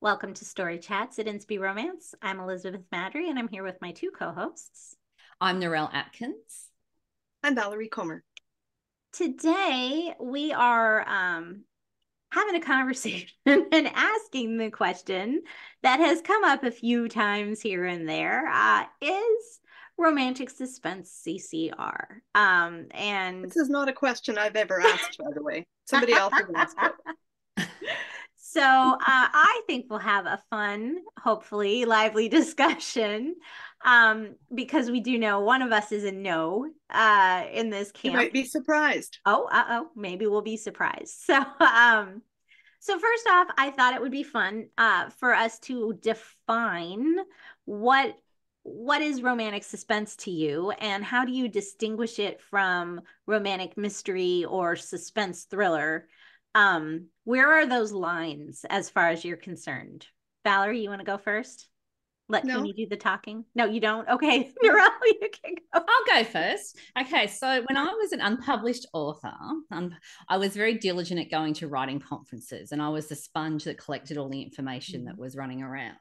Welcome to Story Chats at Inspy Romance. I'm Elizabeth Madry, and I'm here with my two co-hosts. I'm Narelle Atkins. I'm Valerie Comer. Today, we are having a conversation and asking the question that has come up a few times here and there, is romantic suspense CCR? And this is not a question I've ever asked, by the way. Somebody else has asked it. So I think we'll have a fun, hopefully lively discussion, because we do know one of us is a no in this camp. You might be surprised. Oh, maybe we'll be surprised. So first off, I thought it would be fun for us to define what is romantic suspense to you, and how do you distinguish it from romantic mystery or suspense thriller? Where are those lines as far as you're concerned? Valerie, you want to go first? Let No. Cooney do the talking. No, you don't? Okay. Narelle, you can go. I'll go first. Okay, so when I was an unpublished author, I was very diligent at going to writing conferences, and I was the sponge that collected all the information that was running around.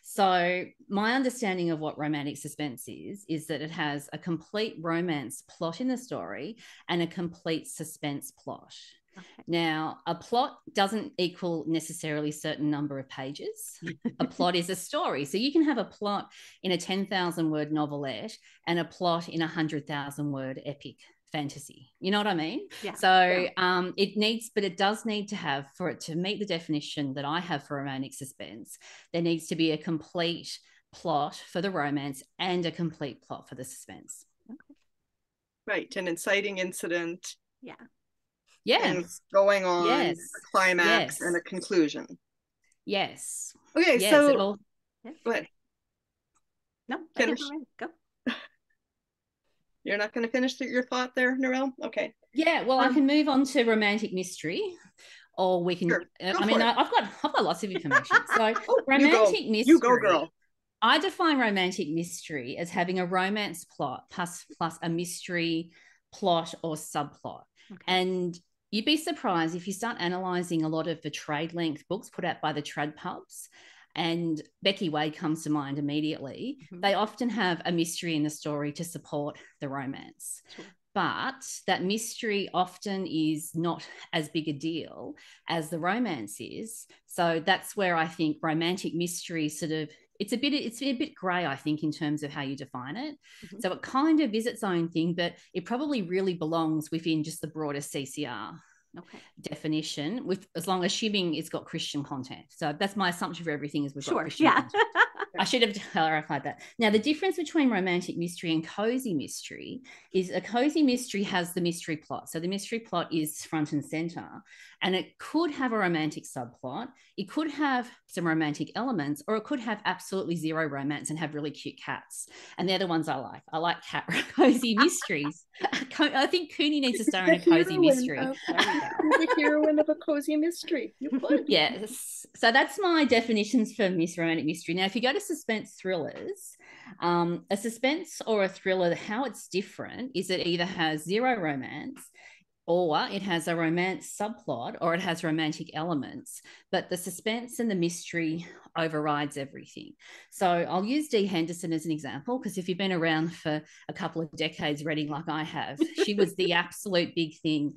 So my understanding of what romantic suspense is that it has a complete romance plot in the story and a complete suspense plot. Okay. Now, a plot doesn't equal necessarily a certain number of pages. A plot is a story. So you can have a plot in a 10,000 word novelette and a plot in a 100,000 word epic fantasy. You know what I mean? Yeah. So it does need to have, for it to meet the definition that I have for romantic suspense, there needs to be a complete plot for the romance and a complete plot for the suspense. Okay. Right. An inciting incident. Yeah. Yes. Going on, yes. A climax, yes. and a conclusion. Yes. Okay, yes, so go ahead. No, finish. Go. You're not going to finish your thought there, Narelle? Okay. Yeah, well, I can move on to romantic mystery, or we can. Sure. I've got lots of information. So romantic mystery. You go, girl. I define romantic mystery as having a romance plot plus a mystery plot or subplot. Okay. And you'd be surprised if you start analysing a lot of the trade length books put out by the trad pubs, and Becky Wade comes to mind immediately. Mm-hmm. They often have a mystery in the story to support the romance. Sure. But that mystery often is not as big a deal as the romance is. So that's where I think romantic mystery it's a bit grey, I think, in terms of how you define it. Mm-hmm. So it kind of is its own thing, but it probably really belongs within just the broader CCR definition, with as long as assuming it's got Christian content. So that's my assumption for everything, is we've got Christian content. I should have clarified that. Now, the difference between romantic mystery and cozy mystery is a cozy mystery has the mystery plot. So the mystery plot is front and center, and it could have a romantic subplot. It could have some romantic elements, or it could have absolutely zero romance and have really cute cats. And they're the ones I like. I like cat cozy mysteries. I think Cooney needs to star in a cozy mystery. The heroine of a cozy mystery. You would. Yes. So that's my definitions for romantic mystery. Now, if you go to suspense thrillers, a suspense or a thriller, how it's different is it either has zero romance, or it has a romance subplot, or it has romantic elements, but the suspense and the mystery overrides everything. So I'll use Dee Henderson as an example, because if you've been around for a couple of decades reading like I have, she was the absolute big thing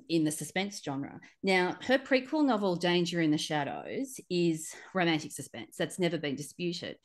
in the suspense genre. Now, her prequel novel, Danger in the Shadows, is romantic suspense. That's never been disputed.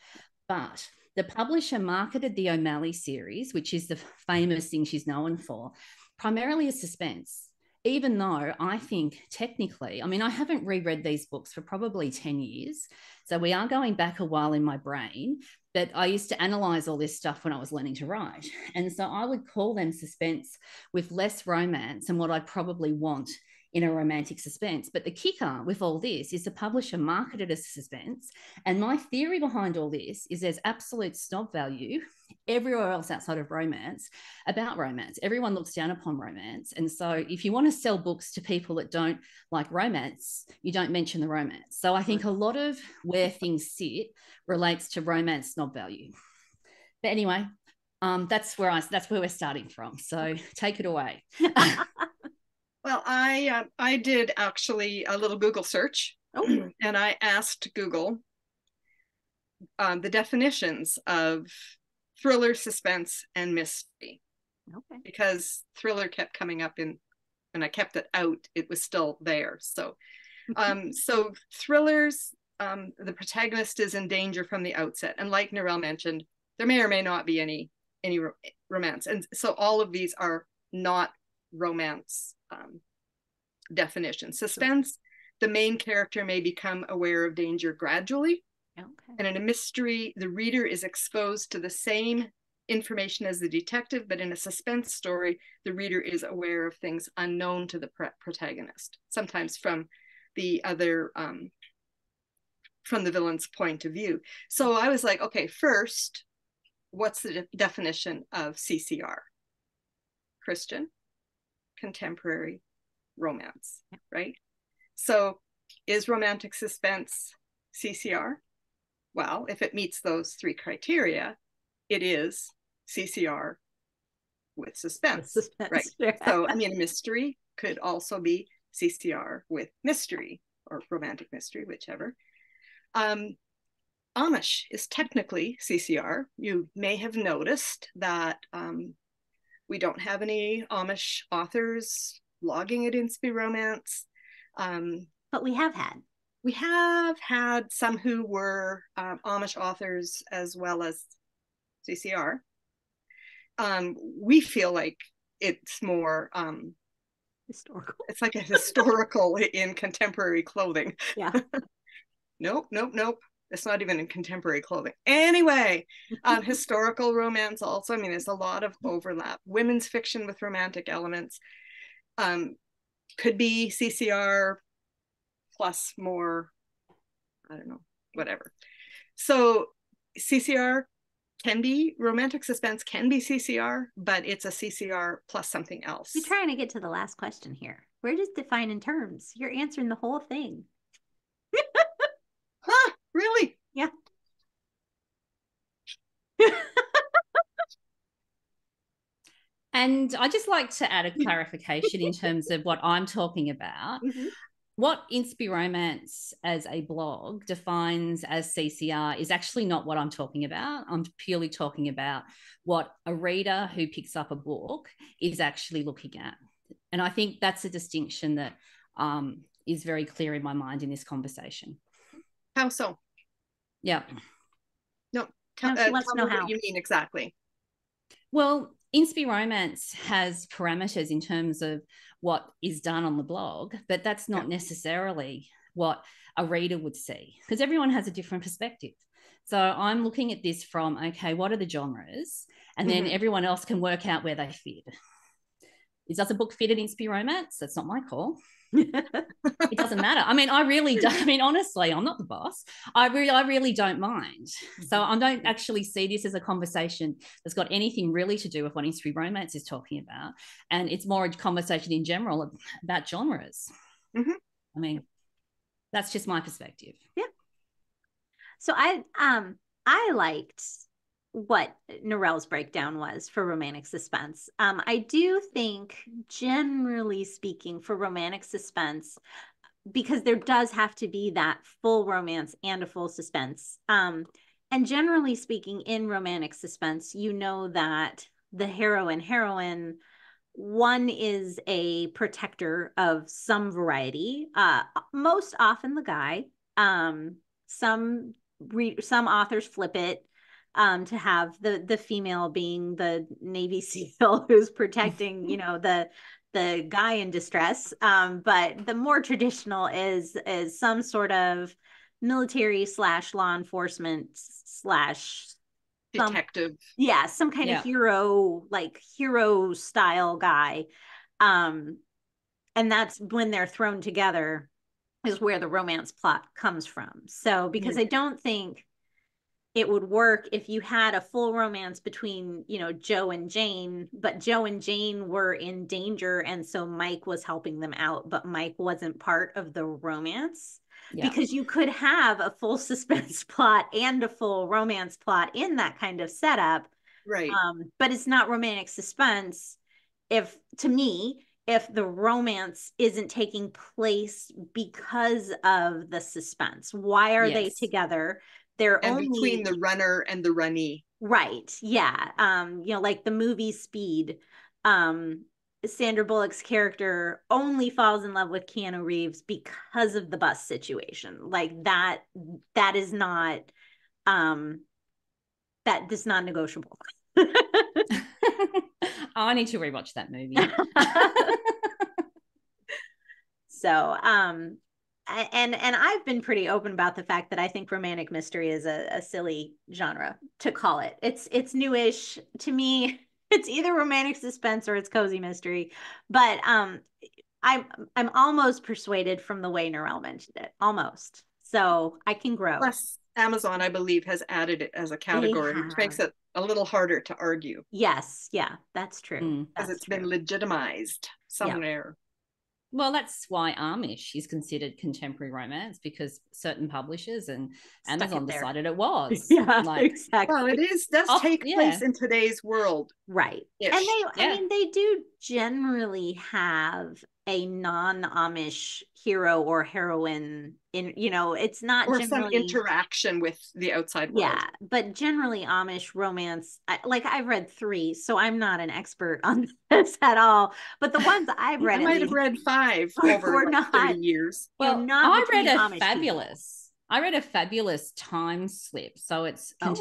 But the publisher marketed the O'Malley series, which is the famous thing she's known for, primarily as suspense, even though I think technically, I mean, I haven't reread these books for probably 10 years. So we are going back a while in my brain, but I used to analyze all this stuff when I was learning to write. And so I would call them suspense with less romance than what I'd probably want in a romantic suspense. But the kicker with all this is the publisher marketed as suspense. And my theory behind all this is there's absolute snob value everywhere else outside of romance about romance. Everyone looks down upon romance. And so if you want to sell books to people that don't like romance, you don't mention the romance. So I think a lot of where things sit relates to romance snob value. But anyway, that's where we're starting from. So take it away. Well, I did actually a little Google search Oh. And I asked Google the definitions of thriller, suspense, and mystery. Okay. Because thriller kept coming up when I kept it out, it was still there. So, so thrillers, the protagonist is in danger from the outset, and like Narelle mentioned, there may or may not be any romance, and so all of these are not romance definitions. Suspense, the main character may become aware of danger gradually. Okay. And in a mystery, the reader is exposed to the same information as the detective, but in a suspense story, the reader is aware of things unknown to the protagonist, sometimes from the other, from the villain's point of view. So I was like, okay, first, what's the definition of CCR? Christian, contemporary romance, right? So is romantic suspense CCR? Well, if it meets those three criteria, it is CCR with suspense, right? So, I mean, a mystery could also be CCR with mystery or romantic mystery, whichever. Amish is technically CCR. You may have noticed that we don't have any Amish authors blogging at Inspi Romance. But we have had. We have had some who were Amish authors as well as CCR. We feel like it's more historical. It's like a historical in contemporary clothing. Yeah. Nope. It's not even in contemporary clothing. Anyway, historical romance also. I mean, there's a lot of overlap. Women's fiction with romantic elements could be CCR plus more, I don't know, whatever. So CCR can be, romantic suspense can be CCR, but it's a CCR plus something else. You're trying to get to the last question here. We're just defining terms. You're answering the whole thing. Huh? Really? Yeah. And I just like to add a clarification in terms of what I'm talking about. Mm-hmm. What Inspi Romance as a blog defines as CCR is actually not what I'm talking about. I'm purely talking about what a reader who picks up a book is actually looking at. And I think that's a distinction that is very clear in my mind in this conversation. How so? Yeah. No, she wants to know how. What you mean exactly. Well, Inspi Romance has parameters in terms of what is done on the blog, but that's not necessarily what a reader would see, because everyone has a different perspective. So I'm looking at this from, okay, what are the genres? And then everyone else can work out where they fit. Does a book fit in Inspi Romance? That's not my call. It doesn't matter. I mean, I really don't. I mean, honestly, I'm not the boss. I really don't mind. So I don't actually see this as a conversation that's got anything really to do with what Inspi Romance is talking about. And it's more a conversation in general about genres. I mean, that's just my perspective. Yeah. So I liked what Narelle's breakdown was for romantic suspense. I do think, generally speaking, for romantic suspense, because there does have to be that full romance and a full suspense. And generally speaking, in romantic suspense, you know that the hero and heroine, one is a protector of some variety, most often the guy. Some authors flip it to have the female being the Navy SEAL who's protecting, the guy in distress. But the more traditional is some sort of military / law enforcement / detective. Some kind of hero style guy. And that's when they're thrown together is where the romance plot comes from. So, because I don't think it would work if you had a full romance between, Joe and Jane, but Joe and Jane were in danger. And so Mike was helping them out, but Mike wasn't part of the romance. Yeah. Because you could have a full suspense plot and a full romance plot in that kind of setup. Right. But it's not romantic suspense to me, if the romance isn't taking place because of the suspense. Why are they Yes. together? They're And only between the runner and the runnee. right. Yeah. Like the movie Speed, Sandra Bullock's character only falls in love with Keanu Reeves because of the bus situation. Like that is not um that is not negotiable. I need to rewatch that movie. So, and I've been pretty open about the fact that I think romantic mystery is a silly genre to call it. It's newish to me. It's either romantic suspense or it's cozy mystery. But I'm I'm almost persuaded from the way Narelle mentioned it. Almost. So I can grow. Plus, Amazon, I believe, has added it as a They category, which have. makes it a little harder to argue Yes, yeah, that's true. Mm. because That's it's been true. legitimized Yep. somewhere. Well, that's why Amish is considered contemporary romance, because certain publishers and Stuck Amazon it there. decided it was. Yeah, Like, Well, it exactly. does oh, take place yeah, in today's world Right. And ish. I yeah. mean, they do generally have a non-Amish hero or heroine in, it's not Or some generally, interaction with the outside world. yeah, but generally Amish romance, like I've read three, so I'm not an expert on this at all. But the ones I've I read at might have least read 5 over were like 30 not, years. Well, not between Amish people. I read a fabulous time slip. So it's Oh,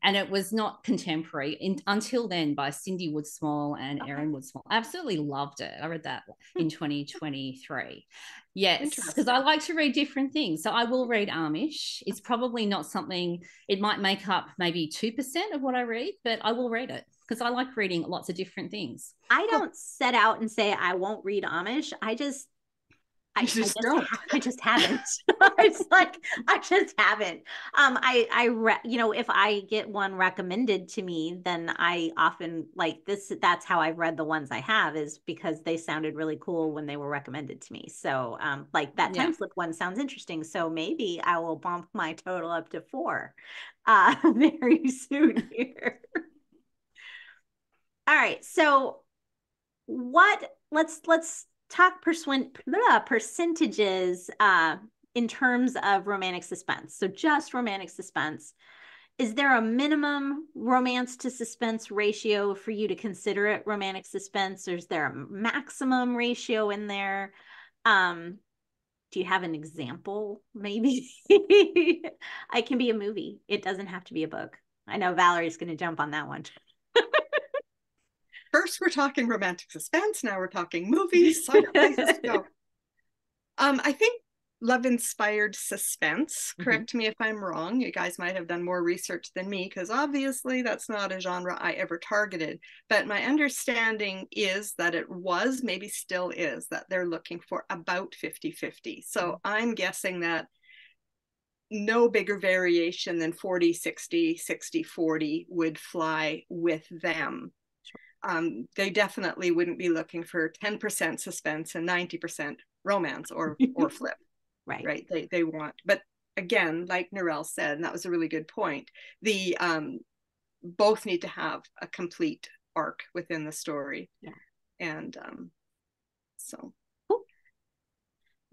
and it was not contemporary until then, by Cindy Woodsmall and okay. Erin Woodsmall. I absolutely loved it. I read that in 2023. Yes, because I Interesting. like to read different things. So I will read Amish. It's probably not something, it might make up maybe 2% of what I read, but I will read it because I like reading lots of different things. I Cool. don't set out and say I won't read Amish. You just don't. I just haven't. It's like I just haven't. If I get one recommended to me, then I often like this. That's how I've read the ones I have, is because they sounded really cool when they were recommended to me. So like that Yeah. time slip one sounds interesting. So maybe I will bump my total up to 4 very soon here. All right. So let's talk percentages in terms of romantic suspense. So just romantic suspense. Is there a minimum romance to suspense ratio for you to consider it romantic suspense, or is there a maximum ratio in there? Um, do you have an example? Maybe it can be a movie. It doesn't have to be a book. I know Valerie's going to jump on that one. First, we're talking romantic suspense. Now we're talking movies. So I got places to go. I think love inspired suspense. Mhm. Correct me if I'm wrong. You guys might have done more research than me because obviously that's not a genre I ever targeted. But my understanding is that it was, maybe still is, that they're looking for about 50-50. So I'm guessing that no bigger variation than 40-60, 60-40 would fly with them. They definitely wouldn't be looking for 10% suspense and 90% romance or flip, Right. right? They want, but again, like Narelle said, and that was a really good point, the both need to have a complete arc within the story. Yeah. And so Cool.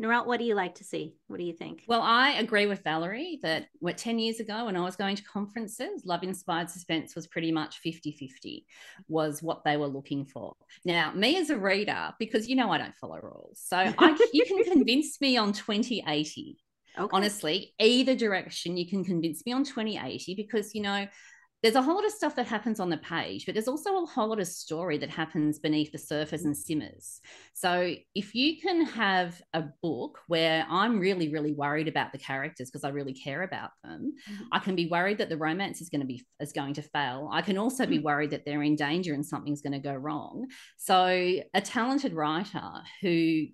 Narelle, what do you like to see? What do you think? Well, I agree with Valerie that 10 years ago when I was going to conferences, love inspired suspense was pretty much 50-50 was what they were looking for. Now, me as a reader, because I don't follow rules, so you can convince me on 2080. Okay. Honestly, either direction, you can convince me on 2080 because, there's a whole lot of stuff that happens on the page, but there's also a whole lot of story that happens beneath the surface and simmers. So if you can have a book where I'm really, really worried about the characters because I really care about them, I can be worried that the romance is going to fail. I can also be worried that they're in danger and something's going to go wrong. So a talented writer who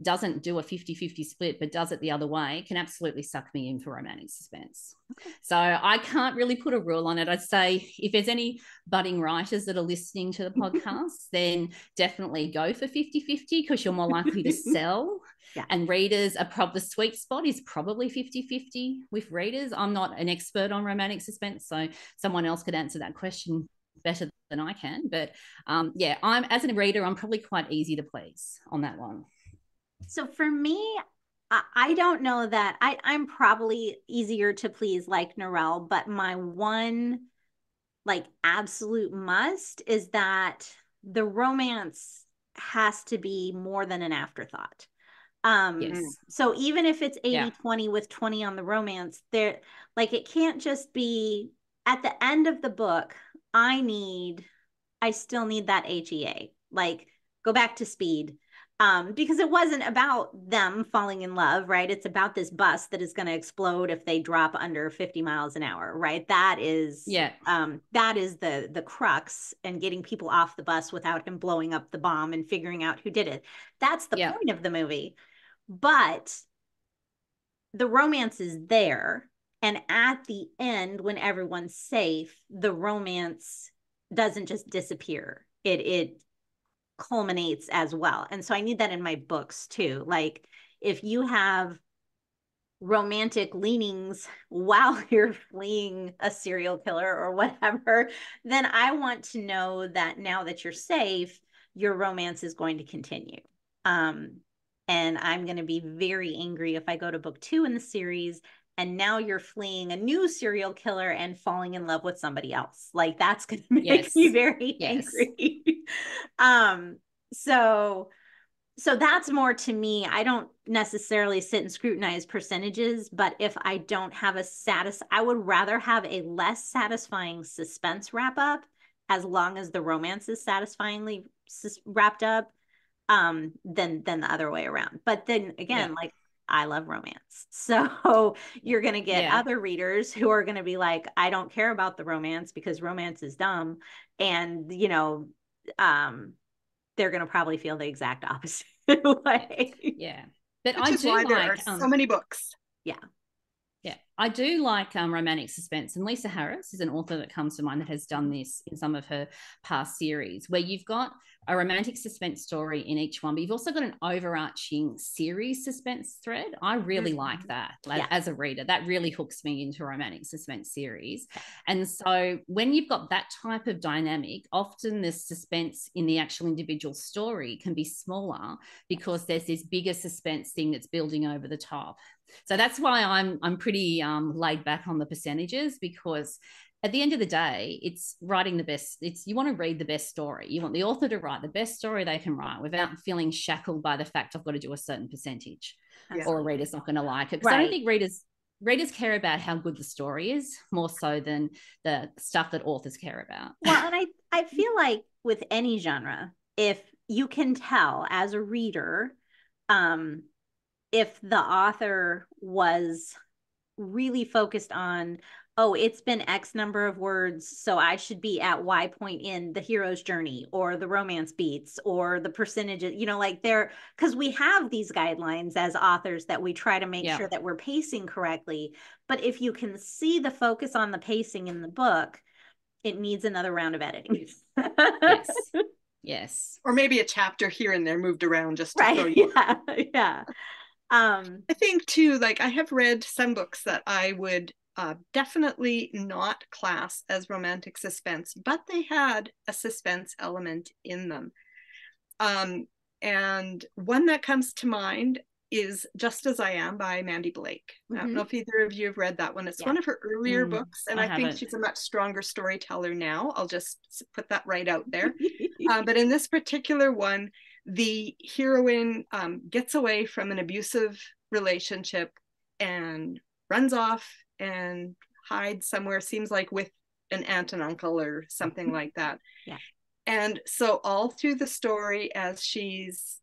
doesn't do a 50-50 split but does it the other way can absolutely suck me in for romantic suspense. So I can't really put a rule on it. I'd say if there's any budding writers that are listening to the podcast, then definitely go for 50-50 because you're more likely to sell. Yeah. And readers the sweet spot is probably 50-50 with readers. I'm not an expert on romantic suspense, so someone else could answer that question better than I can. But yeah, I'm as a reader, I'm probably quite easy to please on that one. So for me, I don't know that I'm probably easier to please like Narelle, but my one like absolute must is that the romance has to be more than an afterthought. Yes. So even if it's Yeah. 80-20 with 20 on the romance, there like it can't just be at the end of the book, I still need that HEA. Like go back to speed. Because it wasn't about them falling in love, right? It's about this bus that is going to explode if they drop under 50 miles an hour, right? Yeah. That is the crux, and getting people off the bus without him blowing up the bomb and figuring out who did it. That's the Yeah. point of the movie. But the romance is there. And at the end, when everyone's safe, the romance doesn't just disappear. It culminates as well. And so I need that in my books too. Like if you have romantic leanings while you're fleeing a serial killer or whatever, then I want to know that now that you're safe, your romance is going to continue. Um, and I'm going to be very angry if I go to book 2 in the series and now you're fleeing a new serial killer and falling in love with somebody else. Like that's going to make me Yes. very Yes. angry. um, so that's more to me. I don't necessarily sit and scrutinize percentages, but if I don't have I would rather have a less satisfying suspense wrap up as long as the romance is satisfyingly wrapped up, than the other way around. But then Yeah. again, like I love romance. So you're going to get Yeah. other readers who are going to be like, I don't care about the romance because romance is dumb. And, um, they're going to probably feel the exact opposite way. Yeah. But Which I is do why there are like so many books. Yeah. yeah, I do like romantic suspense, and Lisa Harris is an author that comes to mind that has done this in some of her past series, where you've got a romantic suspense story in each one, but you've also got an overarching series suspense thread. I really like that Yeah. as a reader. That really hooks me into a romantic suspense series. And so when you've got that type of dynamic, often the suspense in the actual individual story can be smaller because there's this bigger suspense thing that's building over the top. So that's why I'm pretty laid back on the percentages, because at the end of the day, it's writing the best. You want to read the best story. You want the author to write the best story they can write without feeling shackled by the fact I've got to do a certain percentage, or a reader's not going to like it. Because I don't think readers care about how good the story is more so than the stuff that authors care about. Well, and I feel like with any genre, if you can tell as a reader, um, if the author was really focused on, oh, it's been X number of words, so I should be at Y point in the hero's journey or the romance beats or the percentages, like because we have these guidelines as authors that we try to make sure that we're pacing correctly. But if you can see the focus on the pacing in the book, it needs another round of editing. Yes. Yes. Or maybe a chapter here and there moved around just to throw Right. you. Yeah. Yeah. I think too, like I have read some books that I would definitely not class as romantic suspense, but they had a suspense element in them. And one that comes to mind is Just As I Am by Mandy Blake. I don't know if either of you have read that one. It's one of her earlier books, and I think she's a much stronger storyteller now. I'll just put that right out there. But in this particular one, the heroine gets away from an abusive relationship and runs off and hides somewhere, seems like with an aunt and uncle or something like that. Yeah. And so all through the story, as she's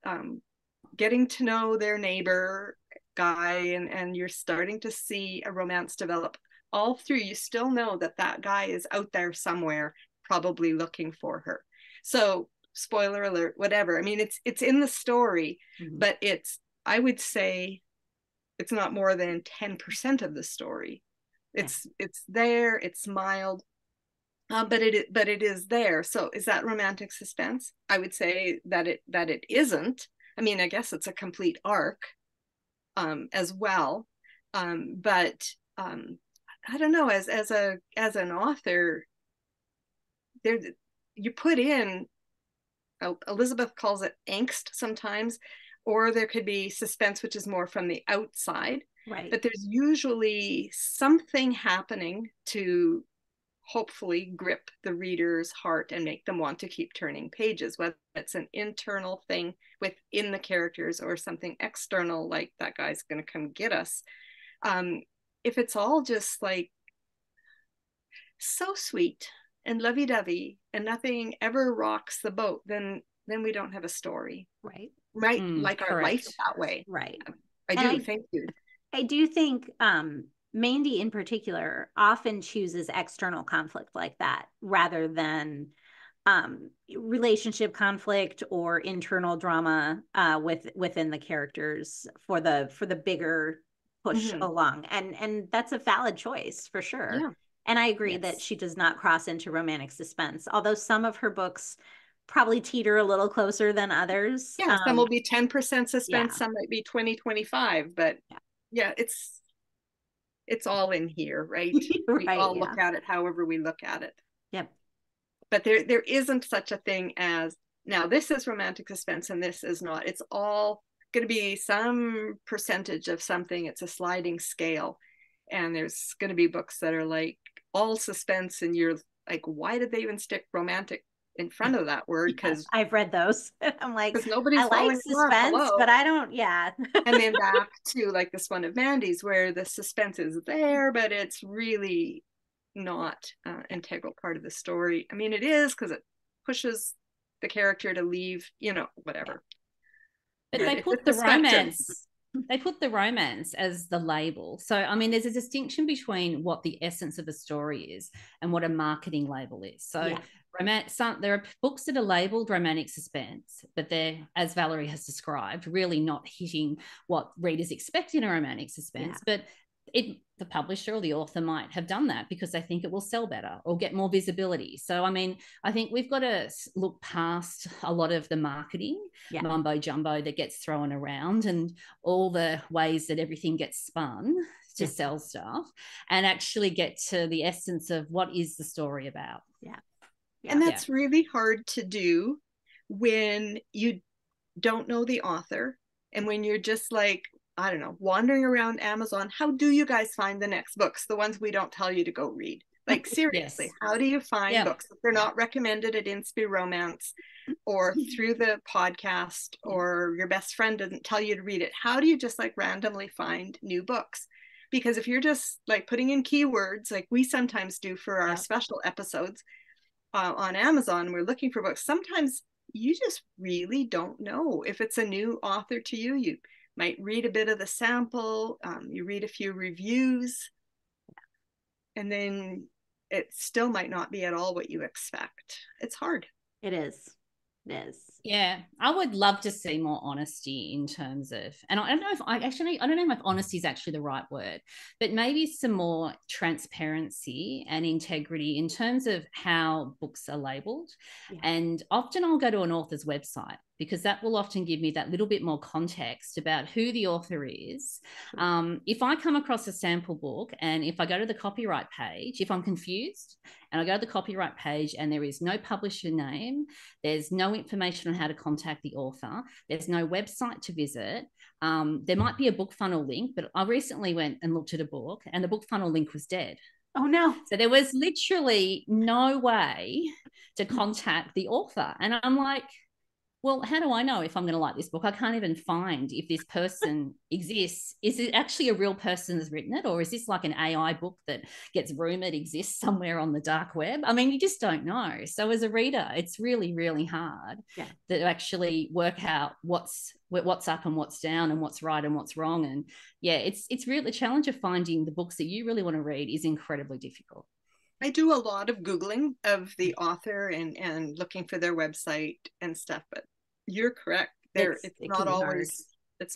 getting to know their neighbor guy, and you're starting to see a romance develop, all through you still know that that guy is out there somewhere probably looking for her. So spoiler alert, whatever. I mean, it's in the story, but I would say it's not more than 10% of the story. It's there, it's mild, but it is there. So is that romantic suspense? I would say that it isn't. I mean, I guess it's a complete arc as well. But I don't know, as an author, there you put in, Elizabeth calls it angst sometimes, or there could be suspense, which is more from the outside. Right. But there's usually something happening to hopefully grip the reader's heart and make them want to keep turning pages, whether it's an internal thing within the characters or something external, like that guy's going to come get us. If it's all just like so sweet and lovey-dovey and nothing ever rocks the boat, then we don't have a story. Right. Right. Like our life Correct. that way. Right. I do. Thank you. I do think Mandy in particular often chooses external conflict like that rather than relationship conflict or internal drama within the characters for the bigger push along. And that's a valid choice for sure. Yeah. And I agree that she does not cross into romantic suspense, although some of her books probably teeter a little closer than others. Yeah, some will be 10% suspense, yeah. some might be 20-25, but yeah, it's all in here, right? Right, we all look at it however we look at it. Yep. But there isn't such a thing as, now this is romantic suspense and this is not. It's all going to be some percentage of something. It's a sliding scale. And there's going to be books that are like all suspense and you're like, why did they even stick romantic in front of that word? Because I've read those. I'm like, nobody's I like suspense, but I don't. Yeah. And then back to like this one of Mandy's, where the suspense is there, but it's really not integral part of the story. I mean, it is, because it pushes the character to leave, whatever. But they put the romance. They put the romance as the label. So, I mean, there's a distinction between what the essence of the story is and what a marketing label is. So, there are books that are labeled romantic suspense, but they're, as Valerie has described, really not hitting what readers expect in a romantic suspense. But the publisher or the author might have done that because they think it will sell better or get more visibility. So, I mean, I think we've got to look past a lot of the marketing mumbo jumbo that gets thrown around and all the ways that everything gets spun to sell stuff, and actually get to the essence of what is the story about. And that's really hard to do when you don't know the author and when you're just like, I don't know, wandering around Amazon. How do you guys find the next books? The ones we don't tell you to go read. Like, seriously, how do you find books if they're not recommended at Inspi Romance or through the podcast, or your best friend doesn't tell you to read it? How do you just like randomly find new books? Because if you're just like putting in keywords, like we sometimes do for our special episodes on Amazon, we're looking for books. Sometimes you just really don't know if it's a new author to you. You might read a bit of the sample, you read a few reviews, and then it still might not be at all what you expect. It's hard. It is. It is. Yeah, I would love to see more honesty in terms of, and I don't know if honesty is actually the right word, but maybe some more transparency and integrity in terms of how books are labeled. And often I'll go to an author's website because that will often give me that little bit more context about who the author is. If I come across a sample book and if I go to the copyright page, if I'm confused and I go to the copyright page and there is no publisher name, there's no information on how to contact the author, there's no website to visit, there might be a book funnel link, but I recently went and looked at a book and the book funnel link was dead. Oh, no. So there was literally no way to contact the author. And I'm like, well, how do I know if I'm going to like this book? I can't even find if this person exists. Is it actually a real person that's written it? Or is this like an AI book that gets rumored exists somewhere on the dark web? I mean, you just don't know. So as a reader, it's really, really hard to actually work out what's up and what's down and what's right and what's wrong. And it's really the challenge of finding the books that you really want to read is incredibly difficult. I do a lot of Googling of the author and looking for their website and stuff, but you're correct. It's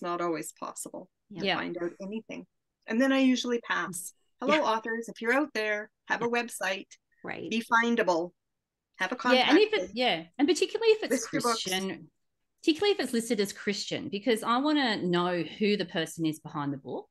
not always possible to find out anything. And then I usually pass. Hello, authors, if you're out there, have a website, be findable, have a contact. And particularly if it's Christian, particularly if it's listed as Christian, because I want to know who the person is behind the book.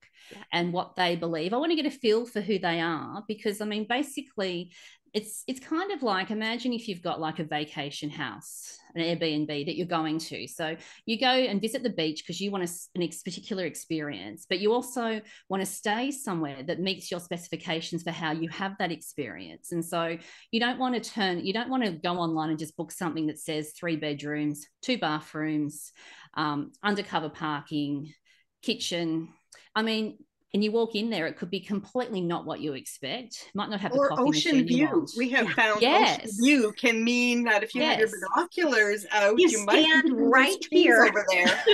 and what they believe. I want to get a feel for who they are, because I mean, basically, it's kind of like, imagine if you've got like a vacation house, an Airbnb that you're going to. So you go and visit the beach because you want an particular experience, but you also want to stay somewhere that meets your specifications for how you have that experience. And so you don't want to go online and just book something that says 3 bedrooms, 2 bathrooms, undercover parking, kitchen. I mean, and you walk in there, it could be completely not what you expect. Might not have the Or coffee ocean machine you view. want. We have found ocean Yes. view can mean that if you have your Yes. binoculars out, You you might stand see right trees here. over there.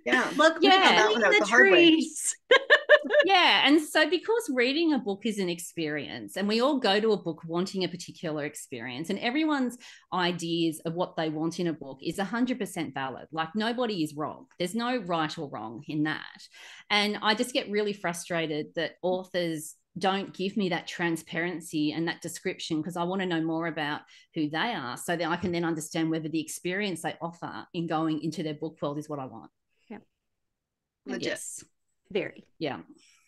Yeah. Look We found that between one out the the hard way. trees. Yeah. And so, because reading a book is an experience, and we all go to a book wanting a particular experience, and everyone's ideas of what they want in a book is 100% valid. Like, nobody is wrong. There's no right or wrong in that. And I just get really frustrated that authors don't give me that transparency and that description, because I want to know more about who they are, so that I can then understand whether the experience they offer in going into their book world is what I want. Yeah. Legit. Yes. Very. Yeah.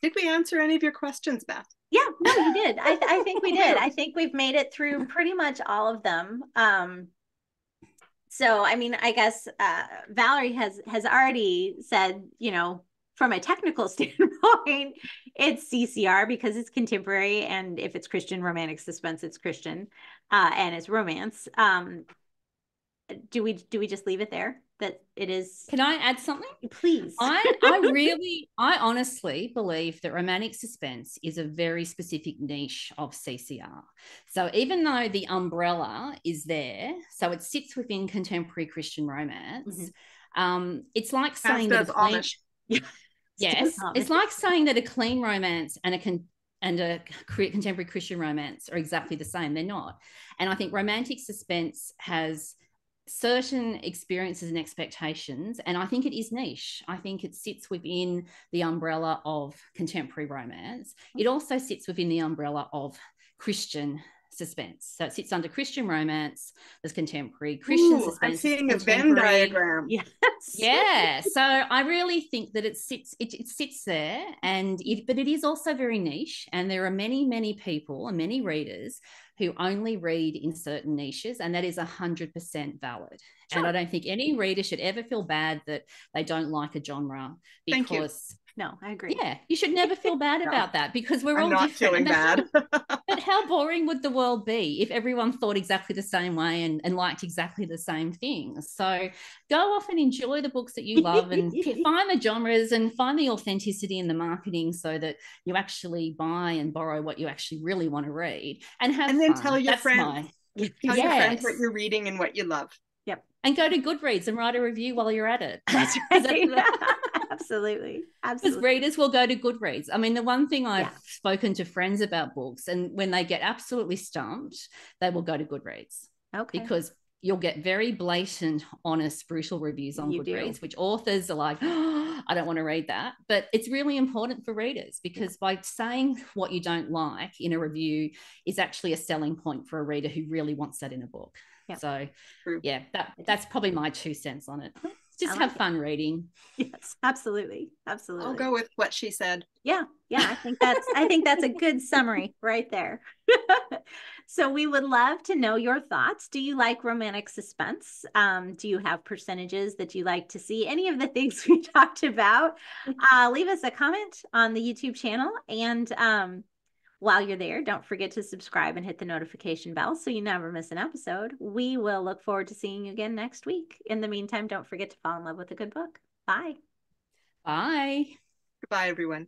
Did we answer any of your questions, Beth? Yeah, no, you did. I think we did. I think we've made it through pretty much all of them. So I mean, I guess Valerie has already said, you know, from a technical standpoint, it's CCR because it's contemporary, and if it's Christian romantic suspense, it's Christian, and it's romance. Do we just leave it there, that it is? Can I add something? Please. I honestly believe that romantic suspense is a very specific niche of CCR. So even though the umbrella is there, so it sits within contemporary Christian romance, it's like saying that Amish. Yes, it's like saying that a clean romance and a contemporary Christian romance are exactly the same. They're not. And I think romantic suspense has certain experiences and expectations, and I think it is niche. I think it sits within the umbrella of contemporary romance. It also sits within the umbrella of Christian suspense. So it sits under Christian romance, there's contemporary Christian suspense. I'm seeing a Venn diagram. Yes. Yeah. So I really think that it sits there, but it is also very niche. And there are many people and many readers who only read in certain niches, and that is 100% valid. Sure. And I don't think any reader should ever feel bad that they don't like a genre, because no, I agree. Yeah, you should never feel bad about that, because we're all not different. Feeling bad. But how boring would the world be if everyone thought exactly the same way and liked exactly the same things? So go off and enjoy the books that you love, and find the genres and find the authenticity in the marketing, so that you actually buy and borrow what you actually really want to read, and have and then fun. tell your friends. Tell your friends what you're reading and what you love. Yep. And go to Goodreads and write a review while you're at it. That's right. Absolutely. Because readers will go to Goodreads. I mean, the one thing I've spoken to friends about books, and when they get absolutely stumped, they will go to Goodreads. Okay. Because you'll get very blatant, honest, brutal reviews on Goodreads, which authors are like, oh, I don't want to read that. But it's really important for readers, because by saying what you don't like in a review is actually a selling point for a reader who really wants that in a book. Yeah. So, yeah, that's probably my 2 cents on it. Just have fun reading. Yes, absolutely. I'll go with what she said. Yeah. I think that's a good summary right there. So we would love to know your thoughts. Do you like romantic suspense? Do you have percentages that you like to see? Any of the things we talked about? Leave us a comment on the YouTube channel, and while you're there, don't forget to subscribe and hit the notification bell so you never miss an episode. We will look forward to seeing you again next week. In the meantime, don't forget to fall in love with a good book. Bye. Bye. Goodbye, everyone.